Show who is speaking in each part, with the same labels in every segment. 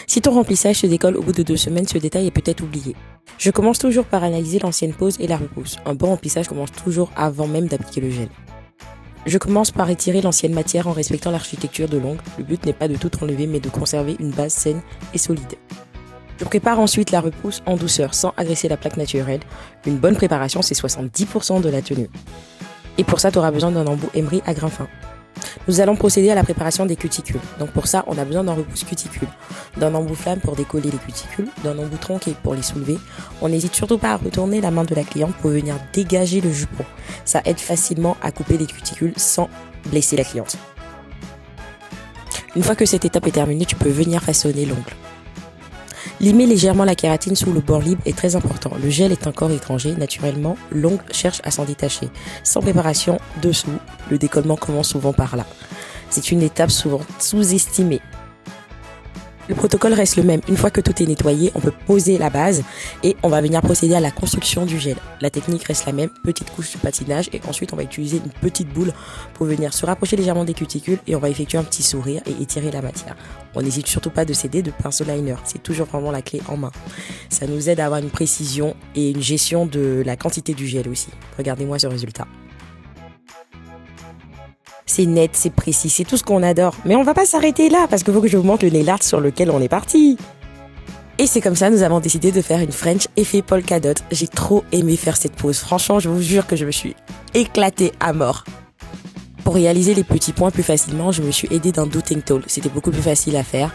Speaker 1: Si ton remplissage se décolle au bout de 2 semaines, ce détail est peut-être oublié. Je commence toujours par analyser l'ancienne pose et la repousse. Un bon remplissage commence toujours avant même d'appliquer le gel. Je commence par étirer l'ancienne matière en respectant l'architecture de l'ongle. Le but n'est pas de tout enlever mais de conserver une base saine et solide. Je prépare ensuite la repousse en douceur sans agresser la plaque naturelle. Une bonne préparation, c'est 70% de la tenue. Et pour ça, tu auras besoin d'un embout emery à grain fin. Nous allons procéder à la préparation des cuticules. Donc pour ça, on a besoin d'un repousse cuticule, d'un embout flamme pour décoller les cuticules, d'un embout tronqué pour les soulever. On n'hésite surtout pas à retourner la main de la cliente pour venir dégager le jupon. Ça aide facilement à couper les cuticules sans blesser la cliente. Une fois que cette étape est terminée, tu peux venir façonner l'ongle. Limer légèrement la kératine sous le bord libre est très important. Le gel est un corps étranger. Naturellement, l'ongle cherche à s'en détacher. Sans préparation dessous, le décollement commence souvent par là. C'est une étape souvent sous-estimée. Le protocole reste le même. Une fois que tout est nettoyé, on peut poser la base et on va venir procéder à la construction du gel. La technique reste la même, petite couche de patinage et ensuite on va utiliser une petite boule pour venir se rapprocher légèrement des cuticules et on va effectuer un petit sourire et étirer la matière. On n'hésite surtout pas de s'aider de pinceau liner, c'est toujours vraiment la clé en main. Ça nous aide à avoir une précision et une gestion de la quantité du gel aussi. Regardez-moi ce résultat. C'est net, c'est précis, c'est tout ce qu'on adore. Mais on va pas s'arrêter là parce qu'il faut que je vous montre le nail art sur lequel on est parti. Et c'est comme ça, nous avons décidé de faire une French effet polka dot. J'ai trop aimé faire cette pose. Franchement, je vous jure que je me suis éclatée à mort. Pour réaliser les petits points plus facilement, je me suis aidée d'un dotting tool. C'était beaucoup plus facile à faire.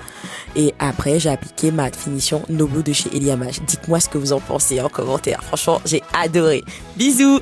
Speaker 1: Et après, j'ai appliqué ma finition No Blue de chez Eliamash. Dites-moi ce que vous en pensez en commentaire. Franchement, j'ai adoré. Bisous!